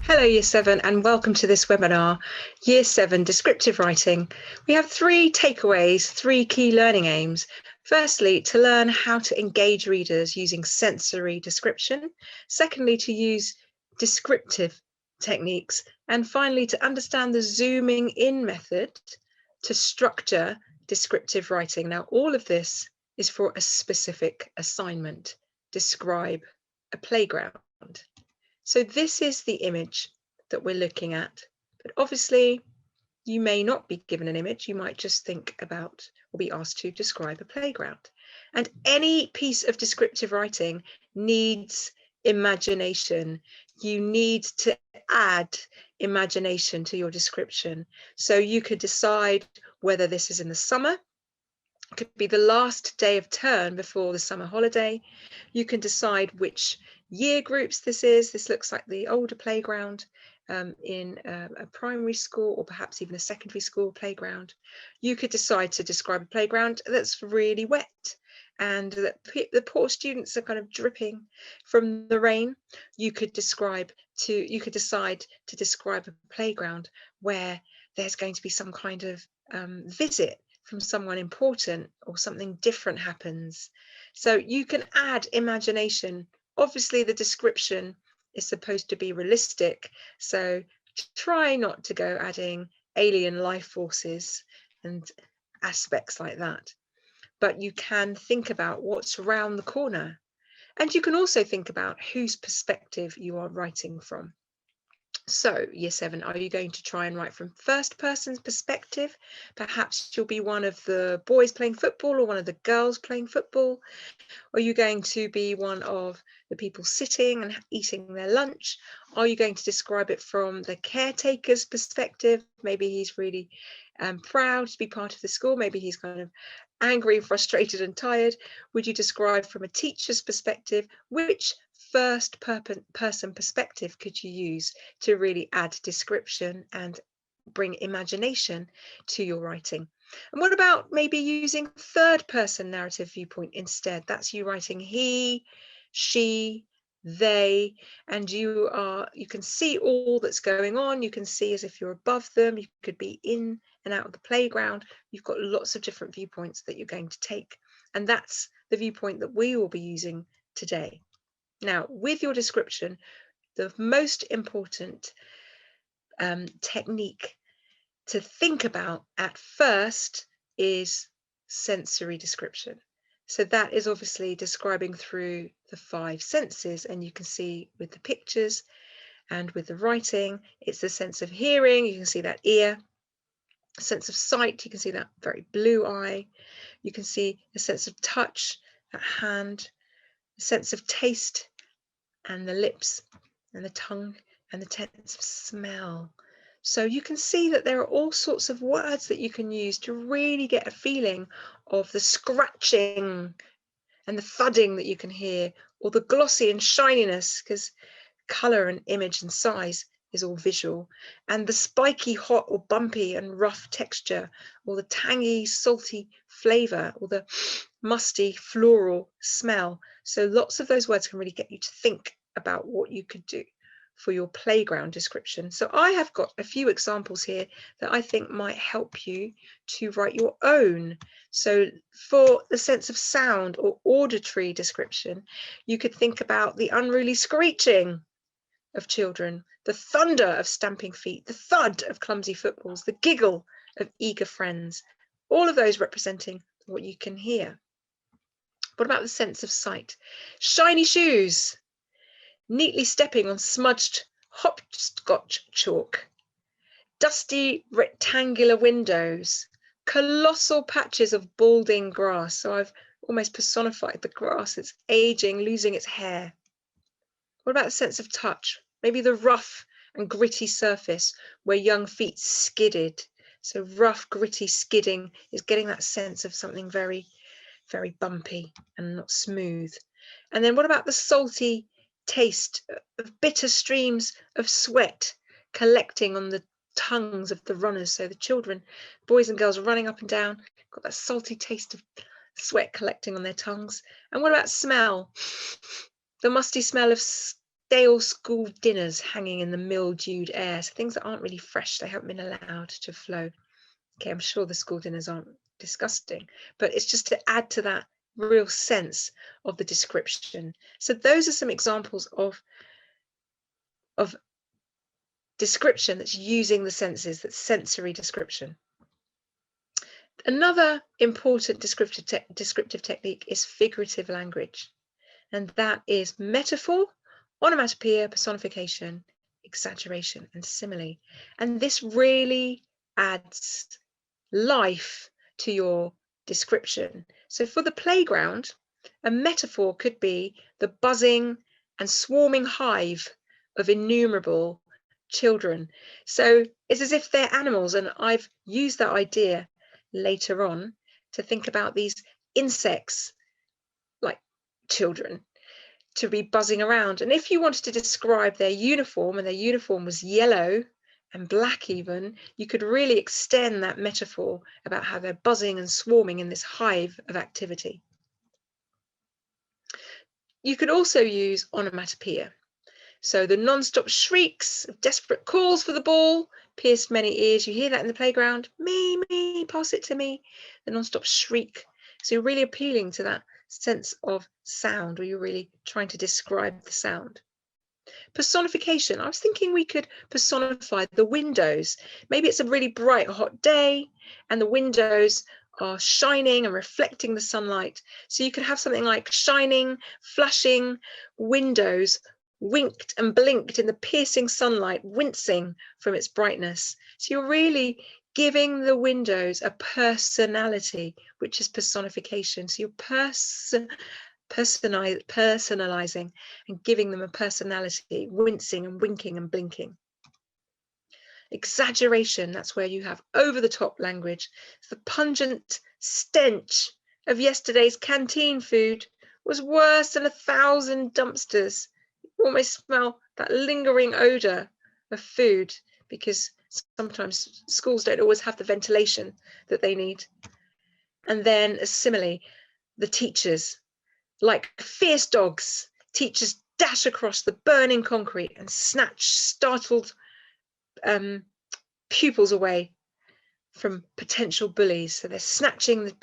Hello Year 7 and welcome to this webinar, Year 7 Descriptive Writing. We have three takeaways, three key learning aims. Firstly, to learn how to engage readers using sensory description. Secondly, to use descriptive techniques. And finally, to understand the zooming in method to structure descriptive writing. Now, all of this is for a specific assignment. Describe a playground. So this is the image that we're looking at, but obviously you may not be given an image. You might just think about or be asked to describe a playground. And any piece of descriptive writing needs imagination. You need to add imagination to your description. So you could decide whether this is in the summer. It could be the last day of term before the summer holiday. You can decide which year groups this is. This looks like the older playground in a primary school or perhaps even a secondary school playground. You could decide to describe a playground that's really wet and that the poor students are kind of dripping from the rain. You could decide to describe a playground where there's going to be some kind of visit from someone important or something different happens. So you can add imagination. Obviously the description is supposed to be realistic, so try not to go adding alien life forces and aspects like that. But you can think about what's around the corner. And you can also think about whose perspective you are writing from. So, Year 7, are you going to try and write from first person's perspective? Perhaps you'll be one of the boys playing football or one of the girls playing football. Are you going to be one of the people sitting and eating their lunch? Are you going to describe it from the caretaker's perspective? Maybe he's really proud to be part of the school. Maybe he's kind of angry, frustrated and tired. Would you describe from a teacher's perspective? Which first person perspective could you use to really add description and bring imagination to your writing? And what about maybe using third person narrative viewpoint instead? That's you writing he, she, they, and you can see all that's going on. You can see as if you're above them. You could be in and out of the playground. You've got lots of different viewpoints that you're going to take. And that's the viewpoint that we will be using today. Now, with your description, the most important technique to think about at first is sensory description. So that is obviously describing through the 5 senses, and you can see with the pictures and with the writing, it's the sense of hearing. You can see that ear, sense of sight. You can see that very blue eye. You can see a sense of touch, that hand, a sense of taste, and the lips and the tongue, and the sense of smell. So you can see that there are all sorts of words that you can use to really get a feeling of the scratching and the thudding that you can hear, or the glossy and shininess, because colour and image and size is all visual, and the spiky, hot or bumpy and rough texture, or the tangy, salty flavour, or the musty, floral smell. So lots of those words can really get you to think about what you could do for your playground description. So I have got a few examples here that I think might help you to write your own. So for the sense of sound or auditory description, you could think about the unruly screeching of children, the thunder of stamping feet, the thud of clumsy footballs, the giggle of eager friends, all of those representing what you can hear. What about the sense of sight? Shiny shoes, neatly stepping on smudged hopscotch chalk, dusty rectangular windows, colossal patches of balding grass. So I've almost personified the grass. It's aging, losing its hair. What about the sense of touch? Maybe the rough and gritty surface where young feet skidded. So rough, gritty skidding is getting that sense of something very, very bumpy and not smooth. And then what about the salty taste of bitter streams of sweat collecting on the tongues of the runners? So the children, boys and girls, are running up and down, got that salty taste of sweat collecting on their tongues. And what about smell? The musty smell of stale school dinners hanging in the mildewed air. So things that aren't really fresh, they haven't been allowed to flow. Okay, I'm sure the school dinners aren't disgusting, but it's just to add to that real sense of the description. So those are some examples of description that's using the senses, that's sensory description. Another important descriptive technique is figurative language, and that is metaphor, onomatopoeia, personification, exaggeration, and simile. And this really adds life to your description. So for the playground, a metaphor could be the buzzing and swarming hive of innumerable children. So it's as if they're animals, and I've used that idea later on to think about these insects like children to be buzzing around. And if you wanted to describe their uniform, and their uniform was yellow and black even, you could really extend that metaphor about how they're buzzing and swarming in this hive of activity. You could also use onomatopoeia. So the non-stop shrieks of desperate calls for the ball pierced many ears. You hear that in the playground. Me, pass it to me. The non-stop shriek. So you're really appealing to that sense of sound, or you're really trying to describe the sound. Personification. I was thinking we could personify the windows. Maybe it's a really bright, hot day, and the windows are shining and reflecting the sunlight. So you could have something like shining, flashing windows, winked and blinked in the piercing sunlight, wincing from its brightness. So you're really giving the windows a personality, which is personification. So you're personalizing and giving them a personality, wincing and winking and blinking. Exaggeration, that's where you have over-the-top language. The pungent stench of yesterday's canteen food was worse than 1,000 dumpsters. You almost smell that lingering odor of food, because sometimes schools don't always have the ventilation that they need. And then a simile, the teachers. Like fierce dogs, teachers dash across the burning concrete and snatch startled pupils away from potential bullies. So they're snatching the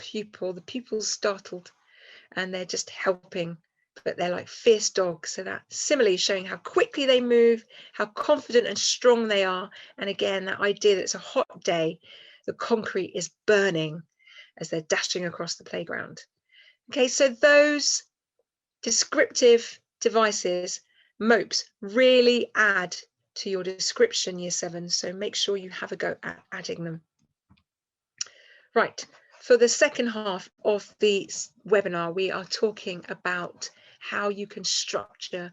pupil's startled, and they're just helping, but they're like fierce dogs. So that simile is showing how quickly they move, how confident and strong they are. And again, that idea that it's a hot day, the concrete is burning as they're dashing across the playground. Okay, so those descriptive devices, MOPES, really add to your description, Year 7. So make sure you have a go at adding them. Right, for the second half of the webinar, we are talking about how you can structure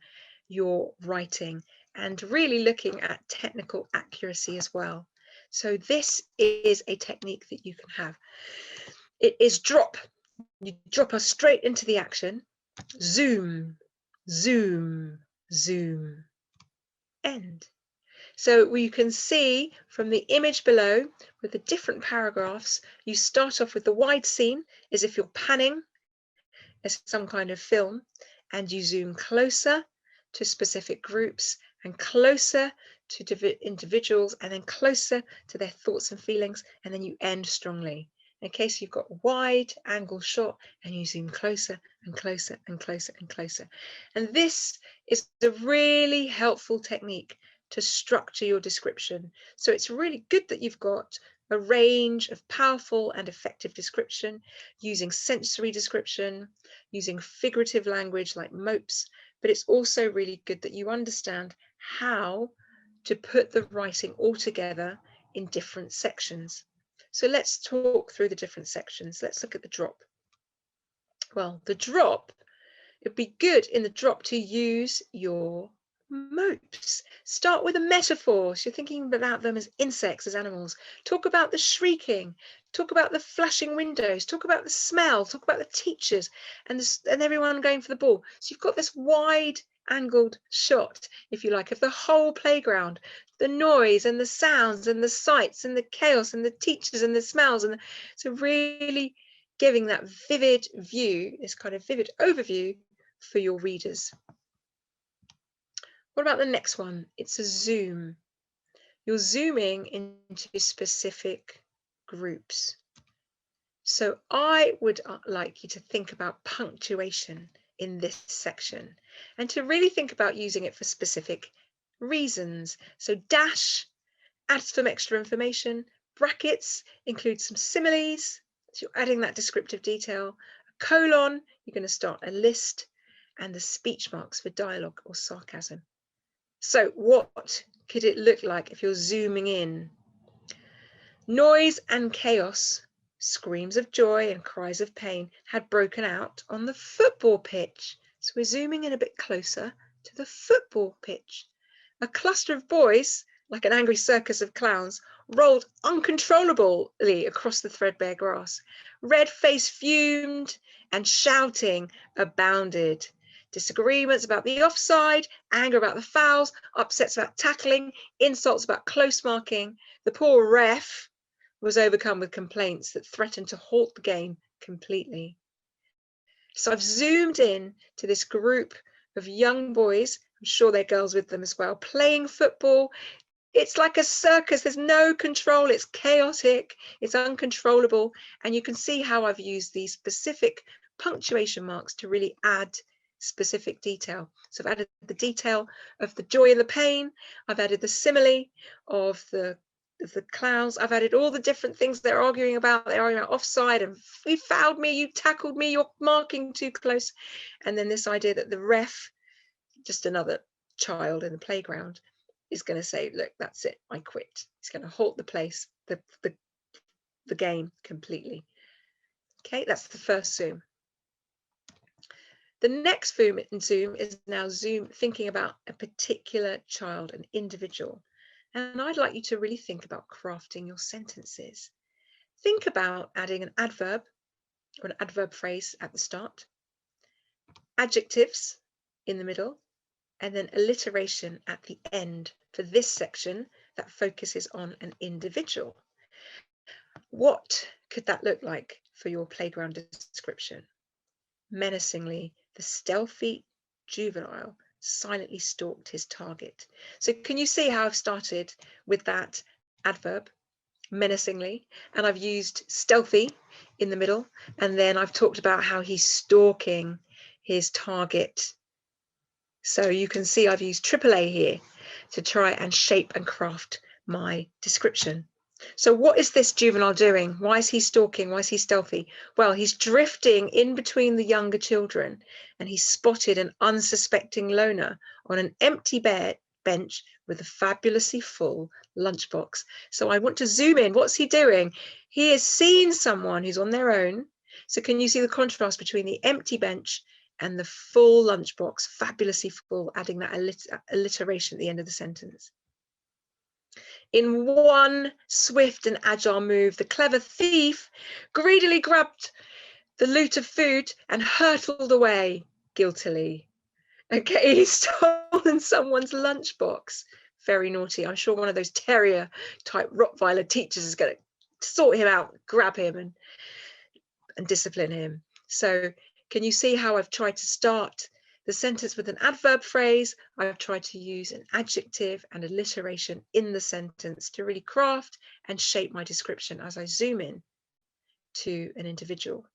your writing and really looking at technical accuracy as well. So this is a technique that you can have. It is drop. You drop us straight into the action. Zoom, zoom, zoom, end. So you can see from the image below with the different paragraphs, you start off with the wide scene as if you're panning as some kind of film, and you zoom closer to specific groups and closer to individuals, and then closer to their thoughts and feelings, and then you end strongly. Okay, so you've got a wide angle shot and you zoom closer and closer and closer and closer. And this is a really helpful technique to structure your description. So it's really good that you've got a range of powerful and effective description, using sensory description, using figurative language like MOPES, but it's also really good that you understand how to put the writing all together in different sections. So let's talk through the different sections. Let's look at the drop. Well, the drop, it'd be good in the drop to use your MOPES. Start with a metaphor. So you're thinking about them as insects, as animals. Talk about the shrieking. Talk about the flashing windows. Talk about the smell. Talk about the teachers and everyone going for the ball. So you've got this wide angled shot, if you like, of the whole playground, the noise and the sounds and the sights and the chaos and the teachers and the smells, and so really giving that vivid view, this kind of vivid overview for your readers. What about the next one? It's a zoom. You're zooming into specific groups. So I would like you to think about punctuation in this section and to really think about using it for specific reasons. So dash adds some extra information. Brackets include some similes. So you're adding that descriptive detail. A colon, you're going to start a list, and the speech marks for dialogue or sarcasm. So what could it look like if you're zooming in? Noise and chaos, screams of joy and cries of pain had broken out on the football pitch. So we're zooming in a bit closer to the football pitch. A cluster of boys, like an angry circus of clowns, rolled uncontrollably across the threadbare grass. Red face fumed and shouting abounded. Disagreements about the offside, anger about the fouls, upsets about tackling, insults about close marking. The poor ref was overcome with complaints that threatened to halt the game completely. So I've zoomed in to this group of young boys, I'm sure there are girls with them as well, playing football. It's like a circus, there's no control, it's chaotic, it's uncontrollable. And you can see how I've used these specific punctuation marks to really add specific detail. So I've added the detail of the joy and the pain, I've added the simile of the clowns, I've added all the different things they're arguing about. They're arguing about offside and you fouled me, you tackled me, you're marking too close. And then this idea that the ref, just another child in the playground, is going to say, look, that's it, I quit. He's going to halt the game completely. Okay, that's the first zoom. The next zoom is now zoom thinking about a particular child, an individual. And I'd like you to really think about crafting your sentences. Think about adding an adverb or an adverb phrase at the start, adjectives in the middle, and then alliteration at the end for this section that focuses on an individual. What could that look like for your playground description? Menacingly, the stealthy juvenile silently stalked his target. So can you see how I've started with that adverb, menacingly, and I've used stealthy in the middle, and then I've talked about how he's stalking his target. So you can see I've used AAA here to try and shape and craft my description. So what is this juvenile doing? Why is he stalking? Why is he stealthy? Well, he's drifting in between the younger children, and he spotted an unsuspecting loner on an empty bench with a fabulously full lunchbox. So I want to zoom in. What's he doing? He has seen someone who's on their own. So can you see the contrast between the empty bench and the full lunchbox, fabulously full, adding that alliteration at the end of the sentence? In one swift and agile move, the clever thief greedily grabbed the loot of food and hurtled away guiltily. Okay, he's stolen someone's lunchbox. Very naughty. I'm sure one of those terrier type Rottweiler teachers is going to sort him out, grab him and discipline him. So can you see how I've tried to start the sentence with an adverb phrase? I've tried to use an adjective and alliteration in the sentence to really craft and shape my description as I zoom in to an individual.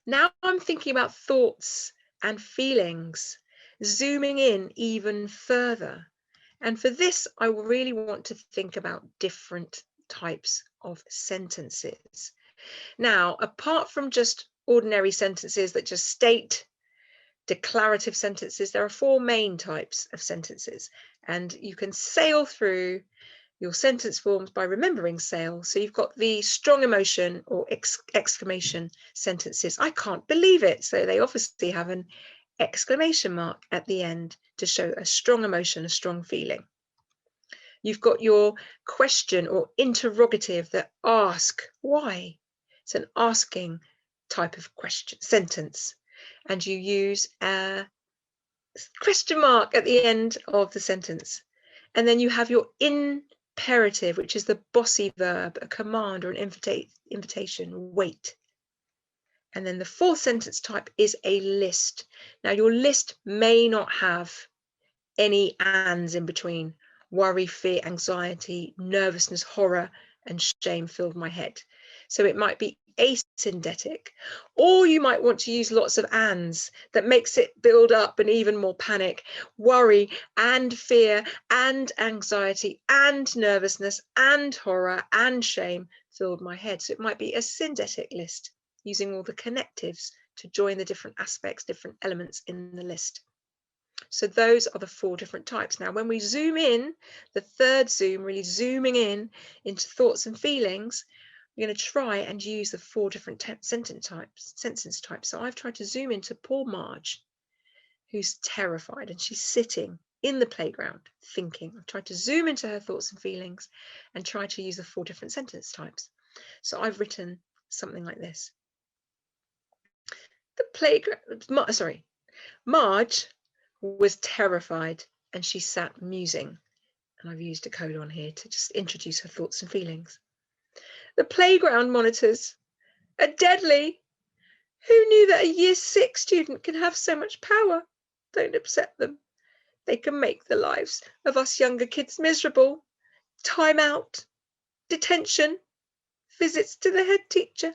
Now I'm thinking about thoughts and feelings, zooming in even further. And for this, I really want to think about different types of sentences. Now, apart from just ordinary sentences that just state declarative sentences, there are four main types of sentences, and you can sail through your sentence forms by remembering SAIL. So you've got the strong emotion or exclamation sentences. I can't believe it. So they obviously have an exclamation mark at the end to show a strong emotion, a strong feeling. You've got your question or interrogative that ask why. It's an asking type of question sentence, and you use a question mark at the end of the sentence. And then you have your imperative, which is the bossy verb, a command or an invitation, wait. And then the fourth sentence type is a list. Now your list may not have any ands in between. Worry, fear, anxiety, nervousness, horror, and shame filled my head. So it might be asyndetic, or you might want to use lots of ands that makes it build up and even more panic. Worry and fear and anxiety and nervousness and horror and shame filled my head. So it might be a syndetic list using all the connectives to join the different aspects, different elements in the list. So those are the 4 different types. Now, when we zoom in, the third zoom, really zooming in into thoughts and feelings, we're going to try and use the 4 different sentence types. So I've tried to zoom into poor Marge, who's terrified, and she's sitting in the playground thinking. I've tried to zoom into her thoughts and feelings and try to use the 4 different sentence types. So I've written something like this. The playground, Marge was terrified and she sat musing. And I've used a colon here to just introduce her thoughts and feelings. The playground monitors are deadly. Who knew that a year 6 student can have so much power? Don't upset them. They can make the lives of us younger kids miserable. Time out, detention, visits to the head teacher,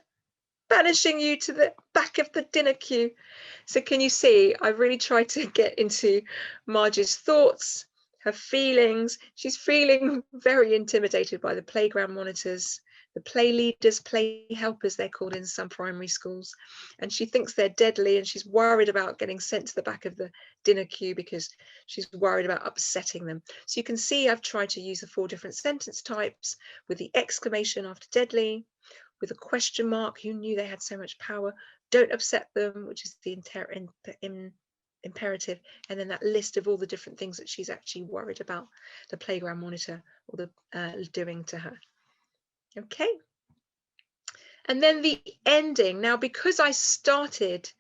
banishing you to the back of the dinner queue. So can you see, I've really tried to get into Marge's thoughts, her feelings. She's feeling very intimidated by the playground monitors, the play leaders, play helpers, they're called in some primary schools. And she thinks they're deadly and she's worried about getting sent to the back of the dinner queue because she's worried about upsetting them. So you can see I've tried to use the 4 different sentence types with the exclamation after deadly, with a question mark, who knew they had so much power, don't upset them, which is the imperative, and then that list of all the different things that she's actually worried about the playground monitor or the doing to her. Okay, and then the ending. Now, because I started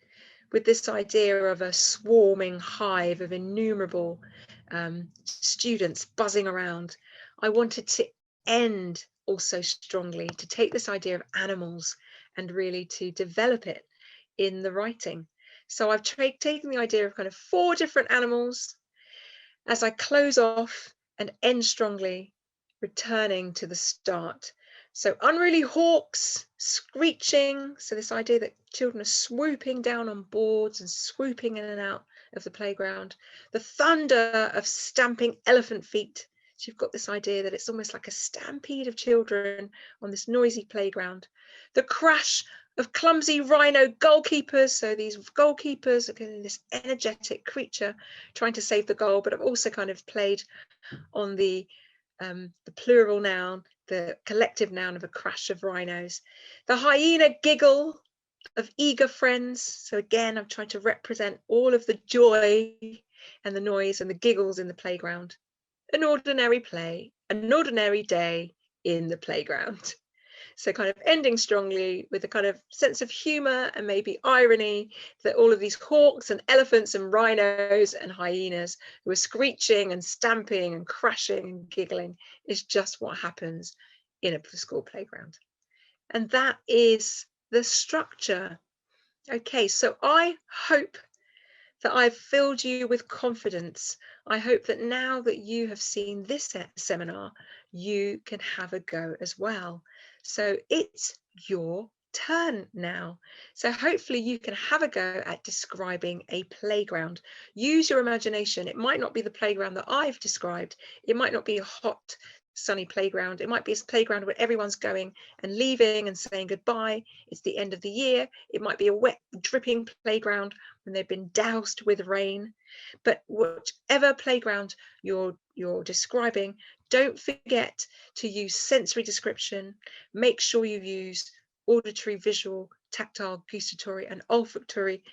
with this idea of a swarming hive of innumerable students buzzing around, I wanted to end also strongly, to take this idea of animals and really to develop it in the writing. So I've taken the idea of kind of 4 different animals as I close off and end strongly, returning to the start. So unruly hawks, screeching. So this idea that children are swooping down on boards and swooping in and out of the playground. The thunder of stamping elephant feet. So you've got this idea that it's almost like a stampede of children on this noisy playground. The crash of clumsy rhino goalkeepers. So these goalkeepers are kind of this energetic creature trying to save the goal, but I've also kind of played on the plural noun, the collective noun of a crash of rhinos. The hyena giggle of eager friends. So again, I'm trying to represent all of the joy and the noise and the giggles in the playground. An ordinary play, an ordinary day in the playground. So kind of ending strongly with a kind of sense of humor and maybe irony that all of these hawks and elephants and rhinos and hyenas who are screeching and stamping and crashing and giggling is just what happens in a school playground. And that is the structure. Okay, so I hope that I've filled you with confidence. I hope that now that you have seen this seminar, you can have a go as well. So it's your turn now. So hopefully you can have a go at describing a playground. Use your imagination. It might not be the playground that I've described. It might not be a hot, sunny playground. It might be a playground where everyone's going and leaving and saying goodbye. It's the end of the year. It might be a wet, dripping playground when they've been doused with rain. But whatever playground you're describing, don't forget to use sensory description. Make sure you use auditory, visual, tactile, gustatory and olfactory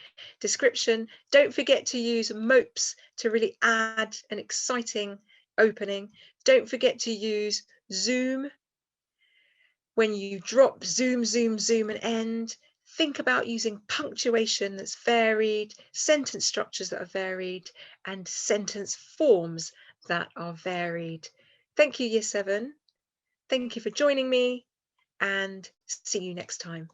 description. Don't forget to use MOPES to really add an exciting opening. Don't forget to use zoom. When you drop zoom, zoom, zoom and end, think about using punctuation that's varied, sentence structures that are varied, and sentence forms that are varied. Thank you, Year 7. Thank you for joining me, and see you next time.